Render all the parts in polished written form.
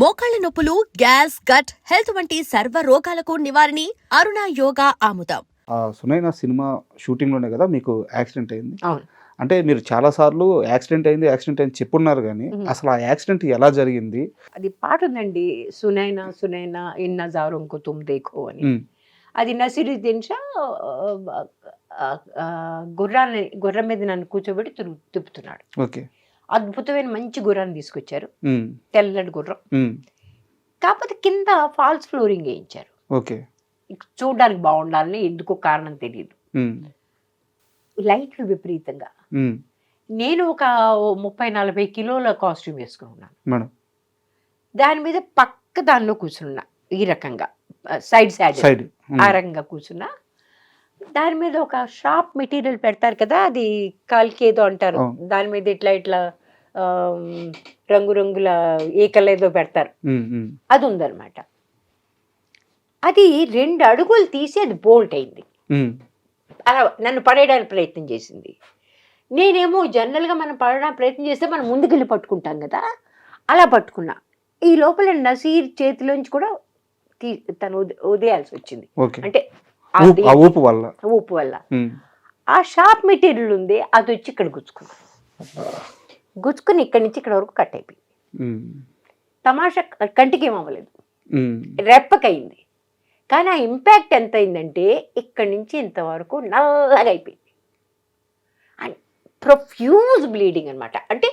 మోకాళ్ల నొప్పులు, gas, gut health వంటి సర్వ రోగాలకు నివారణి అరుణ యోగా ఆముదం. సునైన సినిమా షూటింగ్లోనే కదా మీకు యాక్సిడెంట్ అయింది. అవును. అంటే మీరు చాలాసార్లు యాక్సిడెంట్ అయింది చెప్పున్నారు కానీ అసలు ఆ యాక్సిడెంట్ ఎలా జరిగింది? అది పాట ఉందండి, సునైనా సునైనా ఇన్ నజారోं को तुम देखो అని. ఉమ్, అది నసిరుద్దీన్ షా గుర్రం మీద నన్ను కూర్చోబెట్టి తిప్పుతున్నాడు. ఓకే. అద్భుతమైన మంచి గుర్రాన్ని తీసుకొచ్చారు, ఉమ్, తెల్లటి గుర్రం. ఉమ్, కాకపోతే కింద ఫాల్స్ ఫ్లోరింగ్ వేయించారు. ఓకే. చూడడానికి బాగుండాలని ఎందుకో కారణం తెలియదు. ఉమ్, లైట్లు విపరీతంగా. ఉమ్, నేను ఒక 30-40 కిలోల కాస్ట్యూమ్ వేసుకుని ఉన్నాను. మేడం దాని మీద పక్క దానిలో కూర్చున్నా, ఈ రకంగా సైడ్ సైడ్ ఆ రకంగా కూర్చున్నా. దాని మీద ఒక షార్ప్ మెటీరియల్ పెడతారు కదా, అది కాల్కి ఏదో అంటారు, దాని మీద ఇట్లా ఇట్లా రంగురంగుల ఏకలేదో పెడతారు, అది ఉందన్నమాట. అది 2 అడుగులు తీసి అది బోల్ట్ అయింది. అలా నన్ను పడేయడానికి ప్రయత్నం చేసింది. నేనేమో జనరల్గా మనం పడడానికి ప్రయత్నం చేస్తే మనం ముందుకెళ్ళి పట్టుకుంటాం కదా, అలా పట్టుకున్నా. ఈ లోపల నసీర్ చేతిలోంచి కూడా తను వదిలేయాల్సి వచ్చింది. అంటే ఊపు వల్ల ఆ షార్ప్ మెటీరియల్ ఉంది, అది వచ్చి ఇక్కడ గుచ్చుకుని ఇక్కడి నుంచి ఇక్కడ వరకు కట్ అయిపోయింది. తమాషా కంటికి ఏమవ్వలేదు, రెప్పకయింది. కానీ ఆ ఇంపాక్ట్ ఎంత అయిందంటే ఇక్కడి నుంచి ఇంతవరకు నల్లగా అయిపోయింది. అండ్ ప్రొఫ్యూజ్ బ్లీడింగ్ అనమాట, అంటే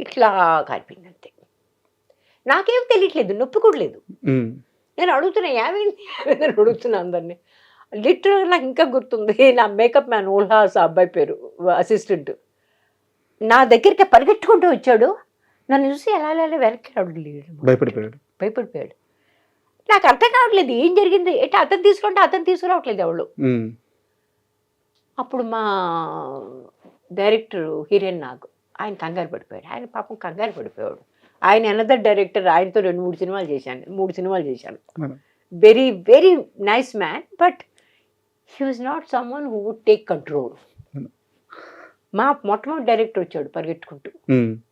ఇట్లా కాలిపోయింది అంతే. నాకేం తెలియట్లేదు, నొప్పి కూడా లేదు. నేను అడుగుతున్నా ఏమైంది అని అడుగుతున్నా అందరినీ. లిటరల్గా నాకు ఇంకా గుర్తుంది, నా మేకప్ మ్యాన్ ఉల్హాస్ అబ్బాయి పేరు, అసిస్టెంట్, నా దగ్గరికి పరిగెట్టుకుంటూ వచ్చాడు. నన్ను చూసి ఎలా వెనక్కి భయపడిపోయాడు. నాకు అర్థం కావట్లేదు ఏం జరిగింది, అంటే అతను తీసుకురావట్లేదు ఎవరు. అప్పుడు మా డైరెక్టర్ హిరేన్ నాగ్, ఆయన కంగారు పడిపోయాడు. ఆయన పాపం కంగారు పడిపోయాడు. ఆయన అనదర్ డైరెక్టర్, ఆయనతో 2-3 సినిమాలు చేశాను, 3 సినిమాలు చేశాను. Very very nice man, but he was not someone who would take control. మా మొట్టమొదటి డైరెక్టర్ వచ్చాడు పరిగెట్టుకుంటూ,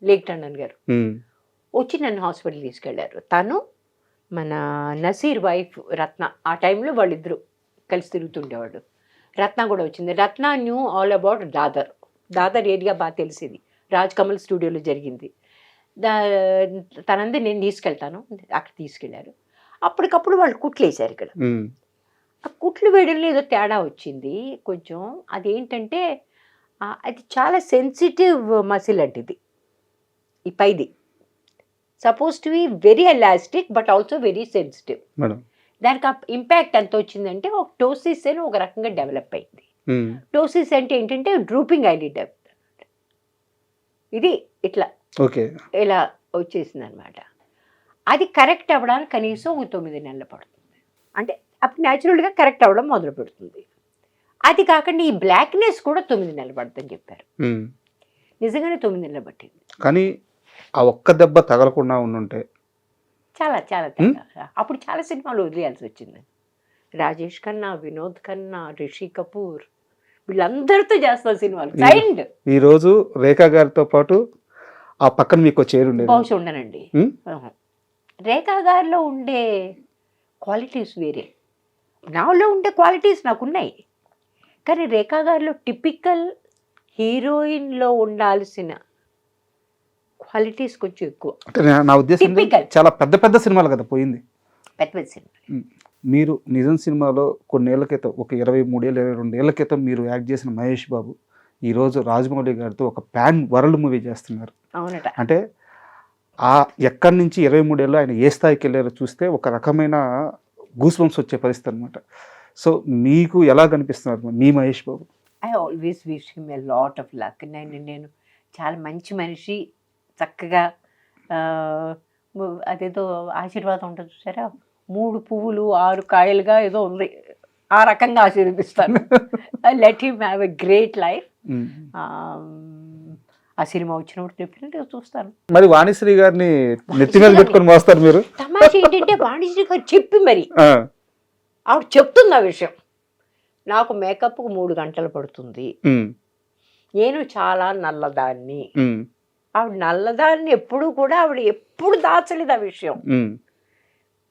లేక్ టండన్ గారు, వచ్చి నన్ను హాస్పిటల్ తీసుకెళ్లారు. తను మన నసీర్ వైఫ్ రత్న, ఆ టైంలో వాళ్ళిద్దరూ కలిసి తిరుగుతుండేవాడు. రత్న కూడా వచ్చింది. Ratna knew all about Dadar area బాగా తెలిసింది, రాజ్ కమల్ స్టూడియోలో జరిగింది. తనందరూ నేను తీసుకెళ్తాను, అక్కడ తీసుకెళ్లారు. అప్పటికప్పుడు వాళ్ళు కుట్లు వేశారు ఇక్కడ. ఆ కుట్లు వేయడంలో ఏదో తేడా వచ్చింది కొంచెం. అదేంటంటే అది చాలా సెన్సిటివ్ మసిల్ అంటే ఇది, ఈ పైది suppose to be very elastic but also very sensitive. దానికి ఆ ఇంపాక్ట్ ఎంత వచ్చిందంటే ఒక టోసిస్ అని ఒక రకంగా డెవలప్ అయింది. టోసిస్ అంటే ఏంటంటే డ్రూపింగ్ ఐలిడ్, ఇది ఇట్లా ఇలా వచ్చేసింది అనమాట. అది కరెక్ట్ అవ్వడానికి కనీసం 9 నెలలు పడుతుంది. అంటే అప్పుడు న్యాచురల్గా కరెక్ట్ అవ్వడం మొదలు పెడుతుంది. అది కాకుండా ఈ బ్లాక్నెస్ కూడా 9 నెలలు పడుతుందని చెప్పారు. నిజంగానే 9 నెలలు పట్టింది. కానీ ఆ ఒక్క దెబ్బ తగలకుండా ఉండుంటే చాలా అప్పుడు చాలా సినిమాలు వదిలేయాల్సి వచ్చింది. రాజేష్ ఖన్నా, వినోద్ ఖన్నా, రిషి కపూర్, వీళ్ళందరితో చేస్తారు సినిమాలు. సైండ్ ఈ రోజు రేఖా గారితో పాటు ఆ పక్కన మీకు చేరు ఉండేది. బహుశా ఉండనండి. రేఖా గారిలో ఉండే క్వాలిటీస్ వేరే, నాలో ఉండే క్వాలిటీస్ నాకున్నాయి. కానీ రేఖా గారిలో టిపికల్ హీరోయిన్లో ఉండాల్సిన క్వాలిటీస్ కొంచెం ఎక్కువ. నా ఉద్దేశం చాలా పెద్ద సినిమాలు కదా పోయింది, పెద్ద సినిమా. మీరు నిజం సినిమాలో కొన్నేళ్ల క్రితం, ఒక 23-22 ఏళ్ల క్రితం మీరు యాక్ట్ చేసిన మహేష్ బాబు ఈరోజు రాజమౌళి గారితో ఒక పాన్ వరల్డ్ మూవీ చేస్తున్నారు. అవునట. అంటే ఆ ఎక్కడి నుంచి 23 ఏళ్ళు ఆయన ఏ స్థాయికి వెళ్ళారో చూస్తే ఒక రకమైన గూస్బంప్స్ వచ్చే పరిస్థితి అనమాట. సో మీకు ఎలా కనిపిస్తున్నారు మీ Mahesh Babu? I always wish him a lot of luck. నేను చాలా మంచి మనిషి, చక్కగా అదేదో ఆశీర్వాదం ఉంటుంది చూసారా, 3 పువ్వులు 6 కాయలుగా ఏదో ఉంది, ఆ రకంగా ఆశీర్వదిస్తాను. Let him have a great life. ఆ సినిమా వచ్చినప్పుడు డెఫినెట్గా చూస్తాను. మరి వాణిశ్రీ గారిని నెత్తి మీద పెట్టుకొని మోస్తారు మీరు? తమాషా ఏంటంటే వాణిశ్రీ గారు చెప్పి మరి ఆవిడ చెప్తుంది ఆ విషయం. నాకు మేకప్కు 3 గంటలు పడుతుంది, నేను చాలా నల్లదాన్ని, ఆవిడ నల్లదాన్ని ఎప్పుడు కూడా ఆవిడ ఎప్పుడు దాచలేదు ఆ విషయం.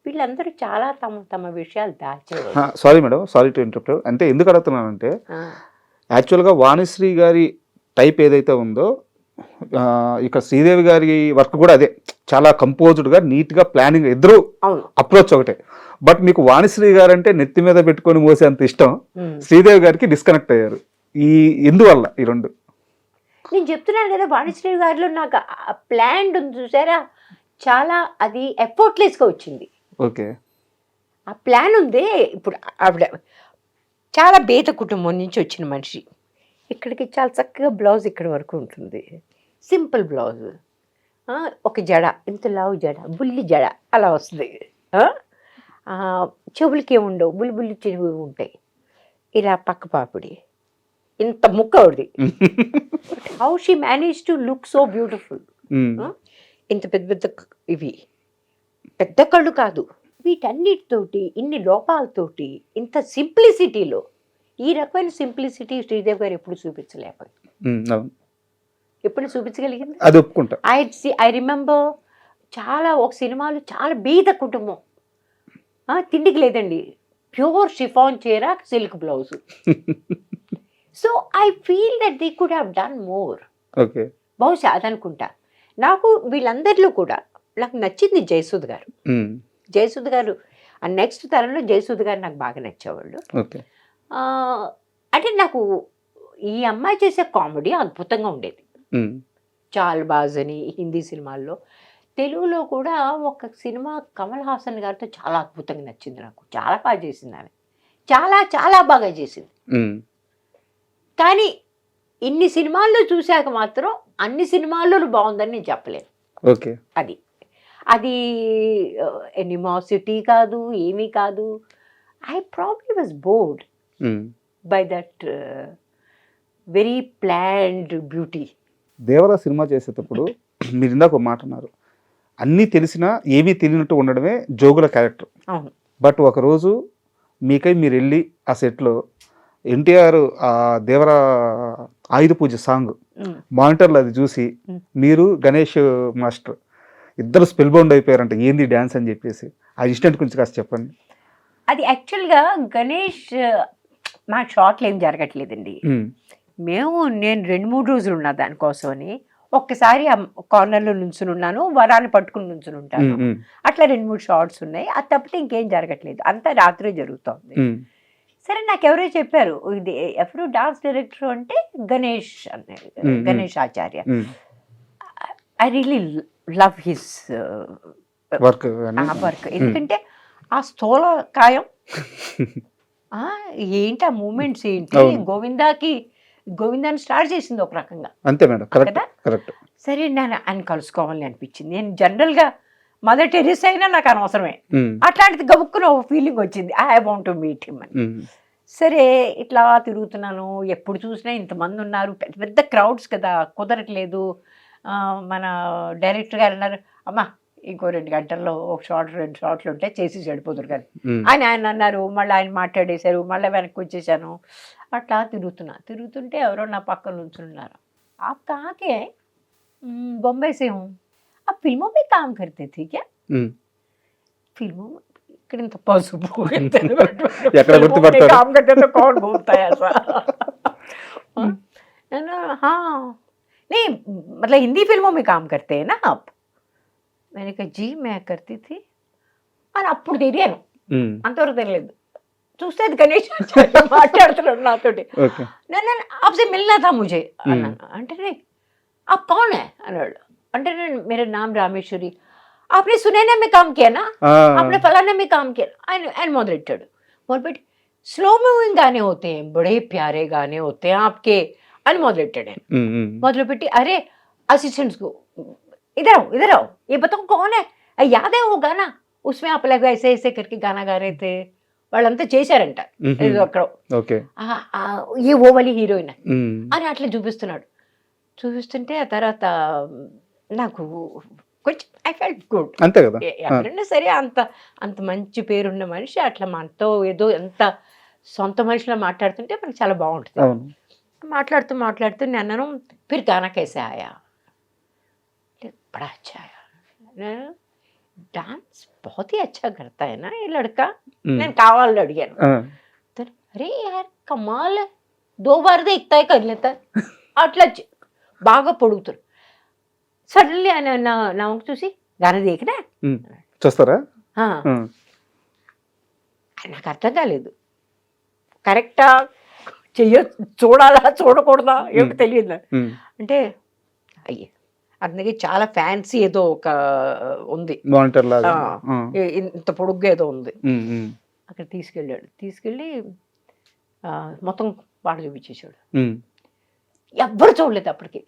వీళ్ళందరూ చాలా తమ తమ విషయాలు దాచేవారు. Sorry madam, sorry to interrupt. అంటే ఎందుకు అడుగుతున్నానంటే యాక్చువల్గా వాణిశ్రీ గారి టైప్ ఏదైతే ఉందో ఇక శ్రీదేవి గారి వర్క్ కూడా అదే, చాలా కంపోజ్డ్గా నీట్గా ప్లానింగ్, ఇద్దరు అవును. అప్రోచ్ ఒకటే. బట్ మీకు వాణిశ్రీ గారు అంటే నెత్తి మీద పెట్టుకొని మోసే అంత ఇష్టం, శ్రీదేవి గారికి డిస్కనెక్ట్ అయ్యారు. ఎందువల్ల ఈ రెండు? నేను చెప్తున్నాను కదా, వాణిశ్రీ గారిలో నాకు ప్లాన్ ఉంది చూసారా, చాలా అది ఎఫర్ట్లెస్గా వచ్చింది. ఓకే, ఆ ప్లాన్ ఉంది. ఇప్పుడు ఆవిడ చాలా బేద కుటుంబం నుంచి వచ్చిన మనిషి, ఇక్కడికి చాలా చక్కగా బ్లౌజ్ ఇక్కడ వరకు ఉంటుంది, సింపుల్ బ్లౌజ్, ఒక జడ, ఇంత లావు జడ, బుల్లి జడ అలా వస్తుంది. చెవులకి ఏముండవు, బుల్లి చెవులు ఉంటాయి, ఇలా పక్క పాపిడి, ఇంత ముక్క ఆవిడది. How she manage to look so beautiful. ఇంత పెద్ద పెద్ద ఇవి, పెద్ద కళ్ళు కాదు, వీటన్నిటితోటి ఇన్ని లోపాలతోటి ఇంత సింప్లిసిటీలో, ఈ రకమైన సింప్లిసిటీ శ్రీదేవి గారు ఎప్పుడు చూపించలేకపోయింది. ఎప్పుడు చూపించగలిగింది అది ఒప్పుకుంటా. ఐ రిమెంబర్ చాలా ఒక సినిమాలో చాలా బీద కుటుంబం, తిండికి లేదండి, ప్యూర్ షిఫాన్ చీర, silk blouse. So I feel that they could have done more. Okay, బహుశా అదనుకుంటా. నాకు వీళ్ళందరిలో కూడా నాకు నచ్చింది జయసుధ గారు. జయసుధ గారు నెక్స్ట్ తరంలో జయసుధ గారు నాకు బాగా నచ్చేవాళ్ళు. ఓకే, అంటే నాకు ఈ అమ్మాయి చేసే కామెడీ అద్భుతంగా ఉండేది. చాల్బాజ్ అని హిందీ సినిమాల్లో, తెలుగులో కూడా ఒక సినిమా కమల్ హాసన్ గారితో చాలా అద్భుతంగా నచ్చింది నాకు. చాలా బాగా చేసింది ఆమె, చాలా చాలా బాగా చేసింది. కానీ ఇన్ని సినిమాల్లో చూశాక మాత్రం అన్ని సినిమాల్లో బాగుందని నేను చెప్పలేను. ఓకే, అది ఎనిమాసిటీ కాదు, ఏమీ కాదు. I probably was board by that very planned beauty. Devara cinema చేసేటప్పుడు మీరు ఇందాక ఒక మాట అన్నారు, అన్నీ తెలిసినా ఏమీ తెలియనట్టు ఉండడమే జోగుల క్యారెక్టర్. అవును. బట్ ఒకరోజు మీకై మీరు వెళ్ళి ఆ సెట్లో ఎన్టీఆర్ ఆ దేవరా ఆయుధ పూజ సాంగ్ మానిటర్లో అది చూసి మీరు గణేష్ మాస్టర్ ఇద్దరు స్పెల్ బౌండ్ అయిపోయారంట, ఏంది డ్యాన్స్ అని చెప్పేసి. ఆ ఇన్సిడెంట్ గురించి కాస్త చెప్పండి. అది యాక్చువల్గా గణేష్ మా షాట్లు ఏం జరగట్లేదండి. నేను 2-3 రోజులు ఉన్నా దానికోసమని. ఒక్కసారి ఆ కార్నర్లో నుంచుని ఉన్నాను, వరాన్ని పట్టుకుని నుంచుని ఉంటాను, అట్లా 2-3 షార్ట్స్ ఉన్నాయి. అది తప్పితే ఇంకేం జరగట్లేదు, అంతా రాత్రి జరుగుతుంది. సరే, నాకు ఎవరో చెప్పారు, ఇది ఎవరు డాన్స్ డైరెక్టర్ అంటే గణేష్ అన్నారు, Ganesh Acharya. I really love his work. ఎందుకంటే ఆ స్థూల కాయం ఏంటి, ఆ మూమెంట్స్ ఏంటి, గోవిందాన్ని స్టార్ట్ చేసింది ఒక రకంగా. అంతే మేడం, కరెక్ట్. సరే, నేను ఆయన కలుసుకోవాలని అనిపించింది. నేను జనరల్గా మదర్ టెరెసా అయినా నాకు అనవసరమే, అట్లాంటిది గబుక్కున ఒక ఫీలింగ్ వచ్చింది, I want to meet him అని. సరే, ఇట్లా తిరుగుతున్నాను, ఎప్పుడు చూసినా ఇంతమంది ఉన్నారు, పెద్ద పెద్ద క్రౌడ్స్ కదా, కుదరట్లేదు. మన డైరెక్టర్ గారు అన్నారు, అమ్మా ఇంకో 2 గంటల్లో ఒక షార్ట్ 2 షార్ట్లు ఉంటే చేసి చెడిపోతారు కానీ ఆయన అన్నారు. మళ్ళీ ఆయన మాట్లాడేశారు, మళ్ళీ వెనక్కి వచ్చేసాను. అట్లా తిరుగుతుంటే ఎవరో నా పక్కన నుంచున్నారు. आप कहाँ के हैं? बॉम्बे से हूँ. आप फिल्मों में काम करते थे क्या? फिल्मों में ఇక్కడ ఇంత పసుపు काम करते तो कौन बोलता है ऐसा? हाँ, नहीं मतलब हिंदी फिल्मों में काम करते हैं ना आप? मैंने कहा जी मैं करती थी. అని అప్పుడు తెలియను, అంతవరకు తెలియదు. చూస్తే అది గణేష్ మాట్లాడుతున్నాడు నాతోటి. నేను ఆప్సే మిల్నా థా ముझे అన్నాను. అంటే आप कौन है అన్నాడు. అంటే मेरा नाम रामेश्वरी. आपने सुनैना में काम किया ना, आपने फलाना में काम किया. ఆయన మొదలుపెట్టి స్లో మూవింగ్ గానే होते हैं, बड़े प्यारे गाने होते हैं आपके అని మొదలెట్టాడు. మొదలుపెట్టి అరే असिस्टेंट्स को इधर आओ ये बताओ कौन है, याद है वो गाना, उसमें आप लोग ऐसे ऐसे करके गाना गा रहे थे. వాళ్ళంతా చేశారంట అక్కడ, ఏ ఓ వలి హీరోయిన్ అని అట్లా చూపిస్తుంటే ఆ తర్వాత నాకు కొంచెం ఐ ఫెల్ట్ గుడ్. అంతే కదా, ఎవరైనా సరే అంత మంచి పేరున్న మనిషి అట్లా మనతో ఏదో ఎంత సొంత మనిషిలో మాట్లాడుతుంటే మనకు చాలా బాగుంటుంది. మాట్లాడుతూ నేను అన్నాను, ఫిర్ గానా కైసే ఆయా, बड़ा अच्छा है डांस बहुत ही अच्छा करता है ना ये लड़का నేను కావాలని అడిగాను అరే యార్ కమాల్ 2 बार देखता है कर लेता है అట్లా బాగా పొడుగుతారు సడన్లీ ఆయన నా వంక చూసి గానే దేకనా చూస్తారా నాకు అర్థం కాలేదు కరెక్టా చూడాలా చూడకూడదా ఏమిటి తెలియదు అంటే అయ్యే అతనికి చాలా ఫ్యాన్సీ ఏదో ఒక ఉంది మానిటర్ లాగా ఇంత పొడుగ్గా ఏదో ఉంది అక్కడ తీసుకెళ్ళి మొత్తం పాట చూపించేశాడు ఎవ్వరు చూడలేదు అప్పటికి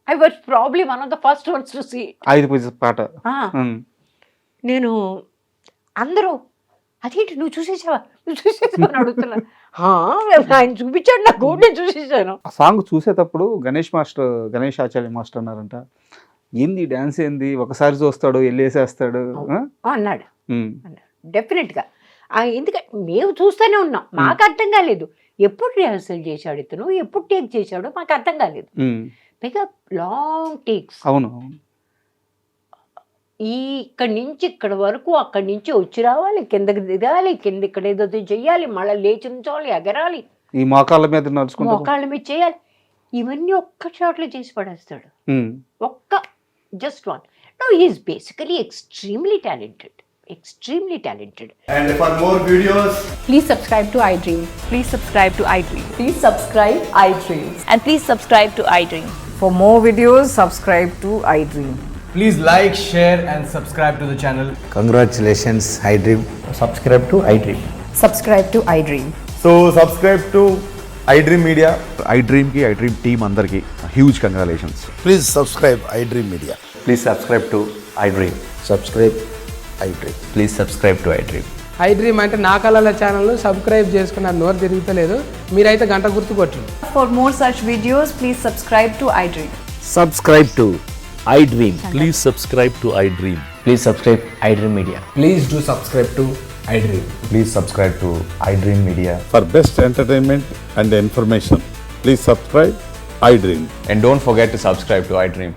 I was probably one of the first ones to see 5 పూజ పాట నేను అందరూ అదేంటి నువ్వు చూసేసావా అని అడుగుతున్నా ఆయన చూపించాడు నాకు నేను చూసేసాను ఆ సాంగ్ చూసేటప్పుడు గణేష్ ఆచార్య మాస్టర్ అన్నారంట ఏంది డాన్స్ ఏంది ఒకసారి చూస్తాడు వెళ్ళేసేస్తాడు అన్నాడు డెఫినెట్గా ఎందుకంటే మేము చూస్తూనే ఉన్నాం మాకు అర్థం కాలేదు ఎప్పుడు రిహర్సల్ చేశాడు ఇతను ఎప్పుడు టేక్ చేశాడో మాకు అర్థం కాలేదు పైగా లాంగ్ టేక్స్ అవును ఇక్కడి నుంచి ఇక్కడ వరకు అక్కడి నుంచి వచ్చి రావాలి కిందకి దిగాలి కింద ఇక్కడ ఏదో చెయ్యాలి మళ్ళీ లేచి ఉంచాలి ఎగరాలి ఈ మోకాళ్ళ మీద నడుచుకుంటూ మోకాళ్ళ మీద చేయాలి ఇవన్నీ ఒక్క షాట్లో చేసి పడేస్తాడు ఒక్క just one no is basically extremely talented. And for more videos, please subscribe to iDream. Please subscribe to iDream. Please subscribe iDream. And please subscribe to iDream. For more videos, subscribe to iDream. please like, share and subscribe to the channel. Congratulations, iDream. Subscribe to iDream. Subscribe to iDream. So subscribe to iDream Media. iDream team andarki huge congratulations. Please subscribe iDream Media. Please subscribe to iDream. Subscribe iDream. Please subscribe to iDream. iDream అంటే నా కళల channel subscribe చేసుకున్న నోరు తిరుగుతలేదు మీరైతే గంట గుర్తు కొట్టండి For more such videos, please subscribe to iDream. Subscribe to iDream. Please subscribe to iDream. Please subscribe iDream Media. Please do subscribe to iDream. Please subscribe to iDream Media. For best entertainment and information, please subscribe iDream. And don't forget to subscribe to iDream.